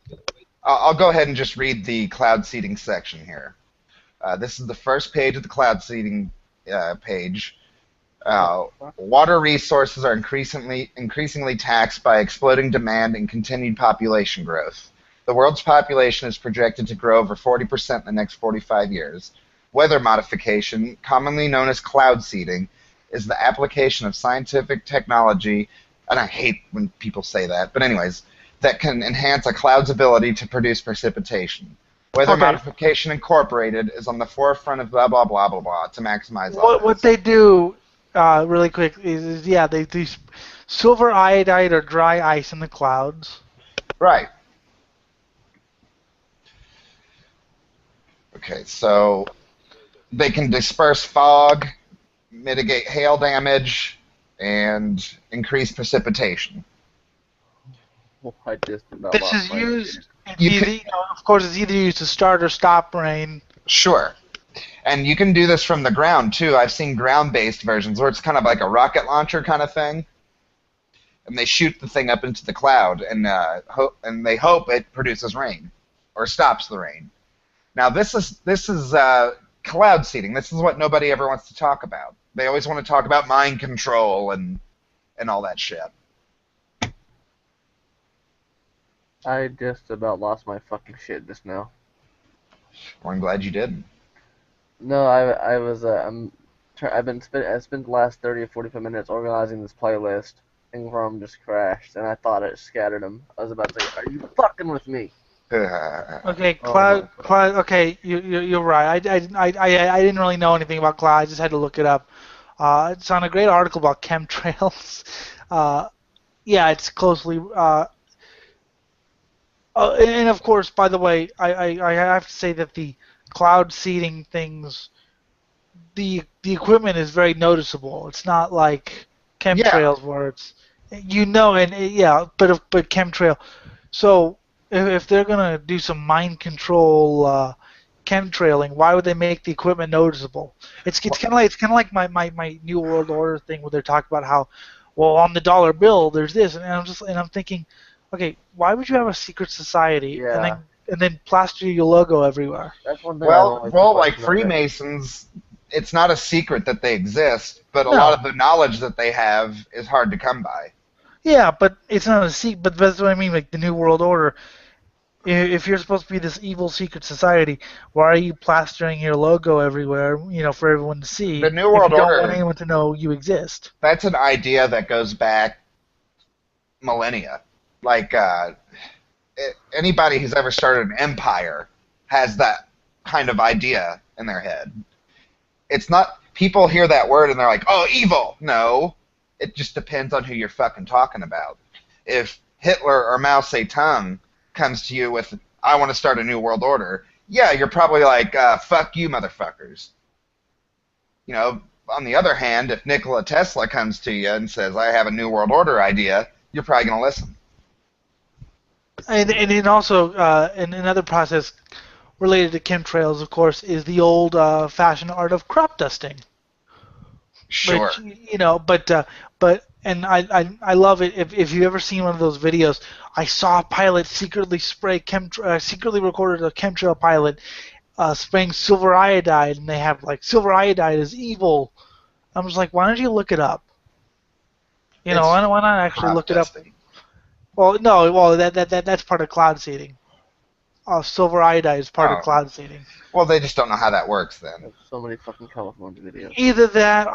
I'll go ahead and just read the cloud seeding section here. This is the first page of the cloud seeding page. Water resources are increasingly taxed by exploding demand and continued population growth. The world's population is projected to grow over 40% in the next 45 years. Weather modification, commonly known as cloud seeding, is the application of scientific technology, and I hate when people say that, but anyways, that can enhance a cloud's ability to produce precipitation. Weather Modification Incorporated is on the forefront of blah, blah, blah, blah, blah to maximize all What they do, really quick, is they do silver iodide or dry ice in the clouds. Right. Okay, so they can disperse fog, mitigate hail damage, and increase precipitation. I just about This lost is my used, shit. of course, it's either used to start or stop rain. Sure. And you can do this from the ground, too. I've seen ground-based versions where it's kind of like a rocket launcher kind of thing. And they shoot the thing up into the cloud, and they hope it produces rain or stops the rain. Now, this is cloud seeding. This is what nobody ever wants to talk about. They always want to talk about mind control and all that shit. I just about lost my fucking shit just now. Well, I'm glad you didn't. No, I spent the last 30 or 45 minutes organizing this playlist, and Chrome just crashed, and I thought it scattered them. I was about to say, are you fucking with me? Okay, cloud. Okay, you're right. I didn't really know anything about cloud. I just had to look it up. It's on a great article about chemtrails. Yeah, it's closely. And of course, by the way, I have to say that the cloud seeding things, the equipment is very noticeable. It's not like chemtrails where it's but chemtrail. So if they're gonna do some mind control chemtrailing, why would they make the equipment noticeable? It's kind of like my New World Order thing where they're talking about how, well, on the dollar bill there's this, and I'm thinking, okay, why would you have a secret society and then plaster your logo everywhere? That's one thing. Well, like Freemasons, it's not a secret that they exist, but a lot of the knowledge that they have is hard to come by. Yeah, but it's not a secret. But that's what I mean. Like the New World Order, if you're supposed to be this evil secret society, why are you plastering your logo everywhere? For everyone to see. The New World if you Order. Don't want anyone to know you exist. That's an idea that goes back millennia. Like anybody who's ever started an empire has that kind of idea in their head. It's not people hear that word and they're like, "Oh, evil." No, it just depends on who you're fucking talking about. If Hitler or Mao Zedong comes to you with, "I want to start a new world order," yeah, you're probably like, "Fuck you, motherfuckers." On the other hand, if Nikola Tesla comes to you and says, "I have a new world order idea," you're probably going to listen. And then also, and another process related to chemtrails, of course, is the old-fashioned art of crop dusting. Sure. Which but and I love it. If you've ever seen one of those videos, I saw a pilot secretly recorded a chemtrail pilot spraying silver iodide, and they have like silver iodide is evil. I was like, why don't you look it up? It's Why not actually crop look it up? dusting. Well, no, well that's part of cloud seeding. Silver iodide is part of Oh. cloud seeding. Well, they just don't know how that works then. There's so many fucking California videos. Either that,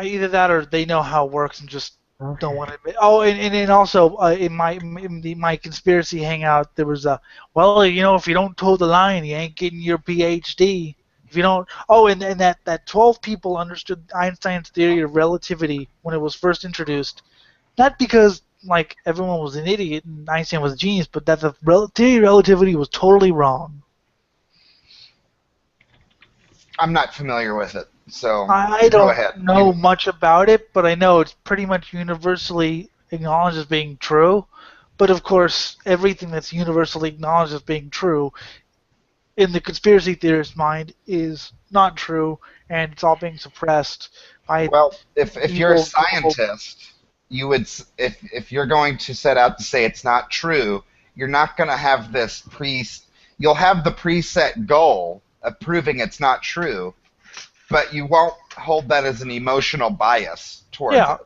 either that, or they know how it works and just Okay. don't want to admit. Oh, and then also in my conspiracy hangout, there was well, if you don't toe the line, you ain't getting your PhD. If you don't, and that 12 people understood Einstein's theory of relativity when it was first introduced, not because like everyone was an idiot and Einstein was a genius, but that the theory of relativity was totally wrong. I'm not familiar with it, so I go don't ahead. know much about it, but I know it's pretty much universally acknowledged as being true. But of course, everything that's universally acknowledged as being true in the conspiracy theorist's mind is not true, and it's all being suppressed by Well, if you're a evil. scientist, you would if you're going to set out to say it's not true, you're not going to have this you'll have the preset goal of proving it's not true, but you won't hold that as an emotional bias towards Yeah,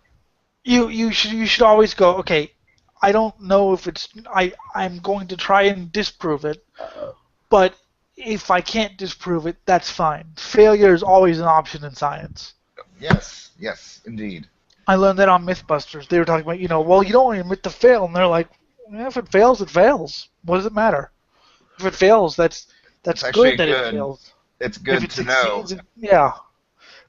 it. you should always go, okay, I don't know if I'm going to try and disprove it, but if I can't disprove it, that's fine. Failure is always an option in science. Yes, indeed. I learned that on Mythbusters. They were talking about, well, you don't want to admit to fail, and they're like, if it fails, it fails. What does it matter? If it fails, that's actually good that it good. fails. It's If good it to know. succeeds, yeah.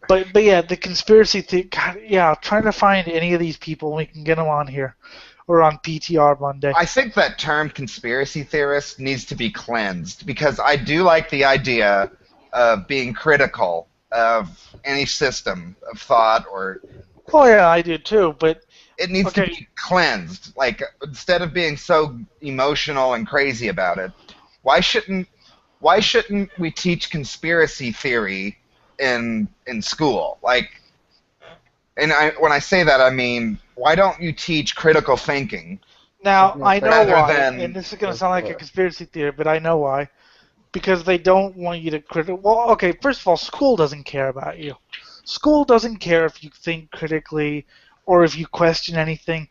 But yeah, the conspiracy thing. God, yeah, trying to find any of these people, we can get them on here or on PTR Monday. I think that term conspiracy theorist needs to be cleansed because I do like the idea of being critical of any system of thought, or Oh yeah, I do too. But it needs to okay, be cleansed. Like, instead of being so emotional and crazy about it, why shouldn't we teach conspiracy theory in school? Like, and when I say that, I mean, why don't you teach critical thinking? now I know Rather why, than- and this is going to sound like a conspiracy theory, but I know why. Because they don't want you to Well, okay, first of all, school doesn't care about you. School doesn't care if you think critically or if you question anything.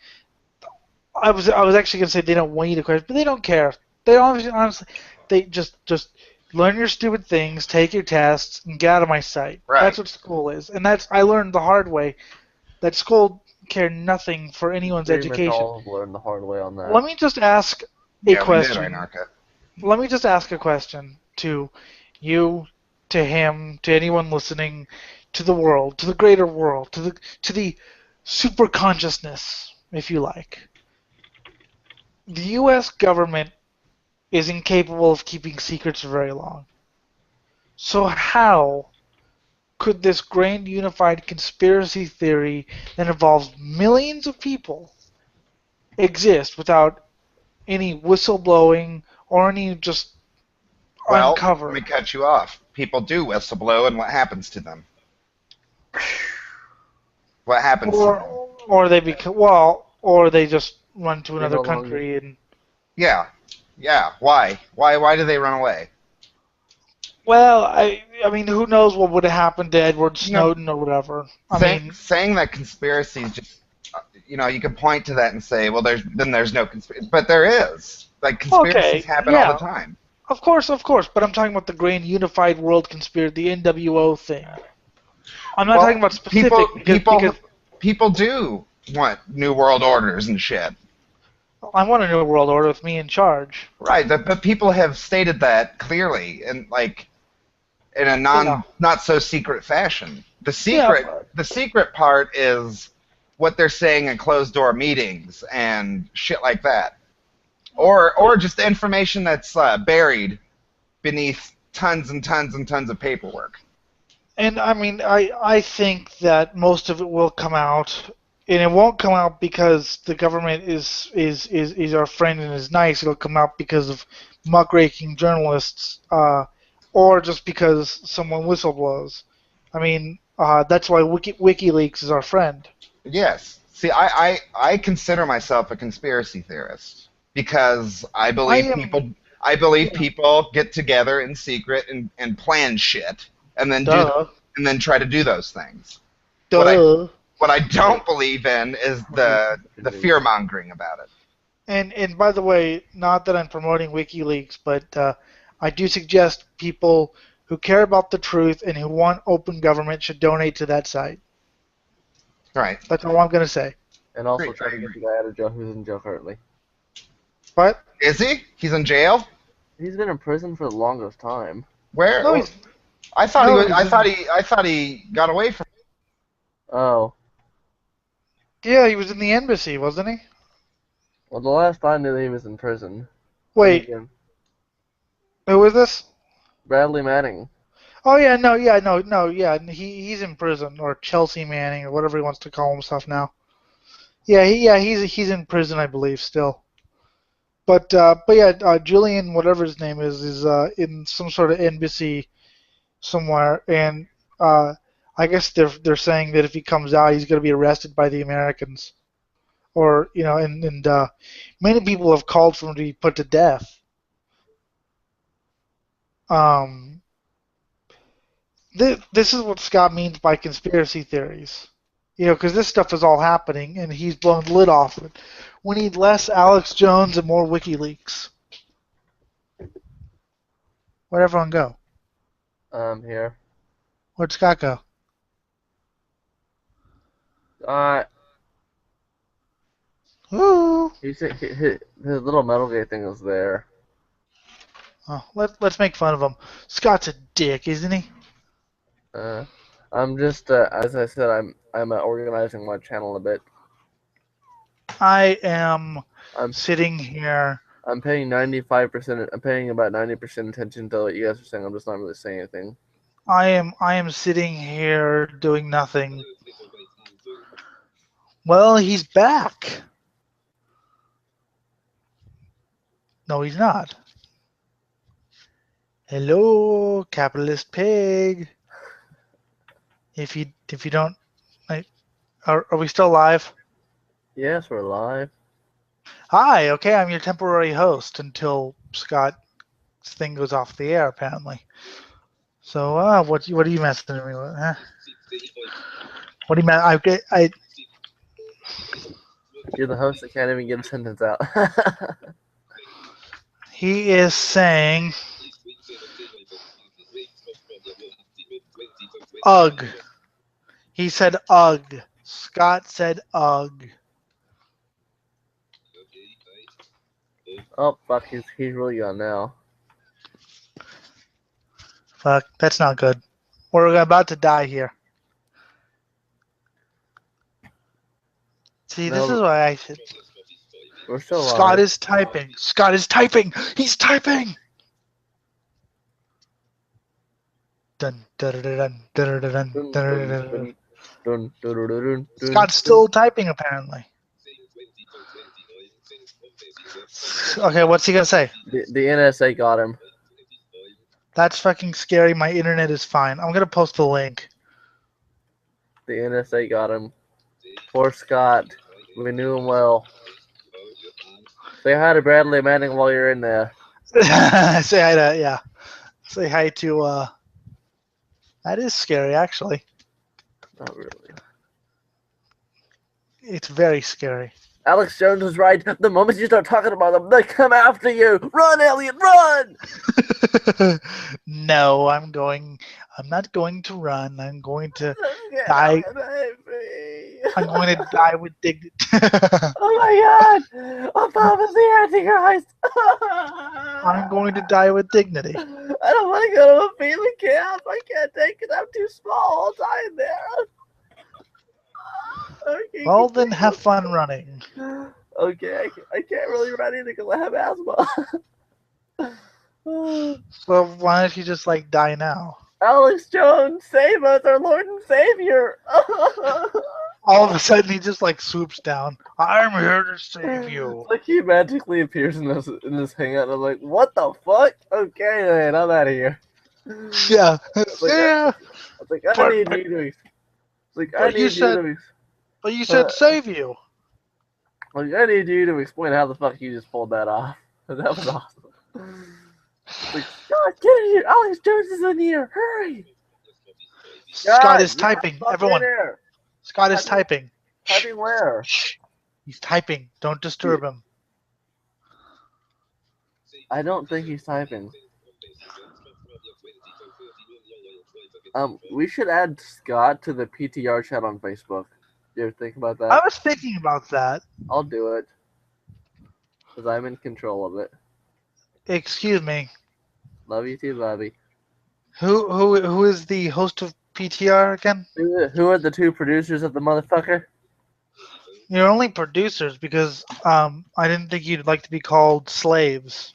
I was actually going to say they don't want you to question, but they don't care. They honestly, they just learn your stupid things, take your tests, and get out of my sight. Right. That's what school is, and I learned the hard way that school care nothing for anyone's Pretty much education. all learned the hard way on that. Let me just ask a Yeah, question. we did, Einarka. Let me just ask a question to you, to him, to anyone listening, to the world, to the greater world, to the super consciousness, if you like. The U.S. government is incapable of keeping secrets for very long. So how could this grand unified conspiracy theory that involves millions of people exist without any whistleblowing or any just Well, uncover? let me cut you off. People do whistleblow, and what happens to them? What happens to them? Or they just run to another no longer- country and Yeah. Why? Why do they run away? well, I mean, who knows what would have happened to Edward Snowden or whatever. I mean, Saying that conspiracies just, you can point to that and say, well, there's no conspiracy, but there is. Like, conspiracies happen all the time. Of course, but I'm talking about the grand unified world conspiracy, the NWO thing. I'm not talking about specific people do want new world orders and shit. I want a new world order with me in charge. Right, but people have stated that clearly, and like in a not so secret fashion. The secret part is what they're saying in closed door meetings and shit like that, or just information that's buried beneath tons and tons and tons of paperwork. And I mean, I think that most of it will come out and it won't come out because the government is our friend and is nice. It'll come out because of muckraking journalists, or just because someone whistleblows. I mean, that's why WikiLeaks is our friend. Yes. See, I consider myself a conspiracy theorist because I I believe am, yeah, people get together in secret and plan shit and then duh, try to do those things. What I duh. what I Wait, don't believe in is what is the fear mongering about it. And by the way, not that I'm promoting WikiLeaks, but I do suggest people who care about the truth and who want open government should donate to that site. Right. That's all I'm gonna say. And also Great. try to get the guy out of jail who's in jail currently. But Is he? He's in jail? He's been in prison for the longest time. Where? no, he's I thought he no, was. he's in, I thought he got away from. Oh. yeah, he was in the embassy, wasn't he? Well, the last I knew he was in prison. Then Wait, again, who was this? Bradley Manning. Oh yeah, no, yeah, no, yeah, he's in prison or Chelsea Manning or whatever he wants to call himself now. Yeah, he's in prison, I believe, still. But yeah, Julian, whatever his name is in some sort of embassy somewhere, and uh, I guess they're saying that if he comes out, he's going to be arrested by the Americans, or and many people have called for him to be put to death. Um, this is what Scott means by conspiracy theories, because this stuff is all happening, and he's blown the lid off it. We need less Alex Jones and more WikiLeaks. Where'd everyone go? Here. Where'd Scott go? Uh, Ooh. his little metal gate thing is there. Oh, let's make fun of him. Scott's a dick, isn't he? I'm just, as I said, I'm organizing my channel a bit. I am I'm sitting here. I'm paying 95%. I'm paying about 90% attention to what you guys are saying. I'm just not really saying anything. I am sitting here doing nothing. Well, he's back. No, he's not. Hello, capitalist pig. If you don't, are we still live? Yes, we're live. Hi. Okay, I'm your temporary host until Scott's thing goes off the air, apparently. So, what are you messing with me with? Huh? What do you mean? You're the host that can't even get a sentence out. He is saying, ugh. He said ugh. Scott said ugh. Oh fuck, he's really gone now. Fuck, that's not good. We're about to die here. See, this is No, why I said. we're still Scott live. is typing. Scott is typing. He's typing. Dun, dun, dun, dun, dun, dun, Dun, dun, dun, dun, dun. dun, dun, dun, dun, dun, dun, Scott's still typing, apparently. Okay, what's he gonna say? The NSA got him. That's fucking scary. My internet is fine. I'm gonna post the link. The NSA got him. Poor Scott. We knew him well. Say hi to Bradley Manning while you're in there. Say hi to Say hi to That is scary, actually. Not really. It's very scary. Alex Jones was right. The moment you start talking about them, they come after you. Run, Elliot, run! No, I'm not going to run. I'm going to die. I'm going to die with dignity. Oh my god! Obama's the Antichrist! I'm going to die with dignity. I don't want to go to a FEMA camp. I can't take it. I'm too small. I'll die in there. Okay, Well, then have fun running. Okay, I can't really run either because I have asthma. So why don't you just die now? Alex Jones, save us, our Lord and Savior! All of a sudden, he just like swoops down. I'm here to save you. It's like he magically appears in this hangout, and I'm like, what the fuck? Okay, man, I'm out of here. Yeah, Like, yeah. I was like, I But, need but, you to. Like, I but you need you said, to. but you said save you. Like, I need you to explain how the fuck you just pulled that off. That was awesome. Like, God, get in here! Alex Jones is in here! Hurry! Scott is God, get the typing. fuck in Everyone, here! Scott is typing. Typing where? He's typing. Don't disturb him. I don't think he's typing. We should add Scott to the PTR chat on Facebook. You ever think about I that? was thinking about that. I'll do it. Because I'm in control of it. Excuse me. Love you too, Bobby. Who is the host of PTR again? Who are the two producers of the motherfucker? You're only producers because I didn't think you'd like to be called slaves.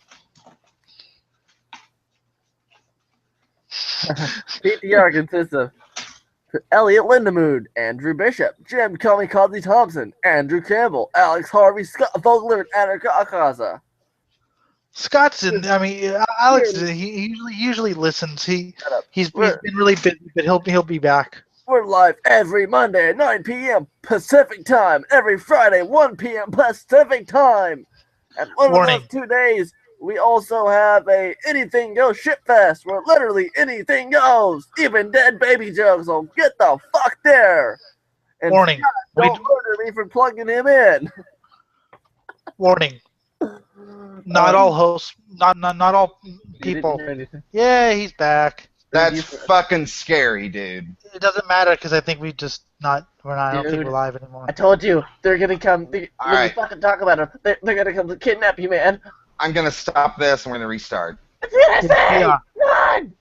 PTR consists of Elliot Lindemood, Andrew Bishop, Jim Comey Cosby Thompson, Andrew Campbell, Alex Harvey, Scott Vogler, and Anna Akaza. Scott's in. I mean, Alex. He usually listens. He's been really busy, but he'll be back. We're live every Monday at 9 p.m. Pacific time, every Friday 1 p.m. Pacific time. And one of those 2 days, we also have a Anything Goes Shit Fest, where literally anything goes, even dead baby jokes. So get the fuck there. And Warning. Scott, don't murder me for plugging him in. Warning. Not all hosts, not all people. Yeah, he's back. That's fucking scary, dude. It doesn't matter because I think I don't think we're live anymore. I told you they're gonna come. When right. we fucking talk about it, they're gonna come to kidnap you, man. I'm gonna stop this and we're gonna restart. It's USA! Run!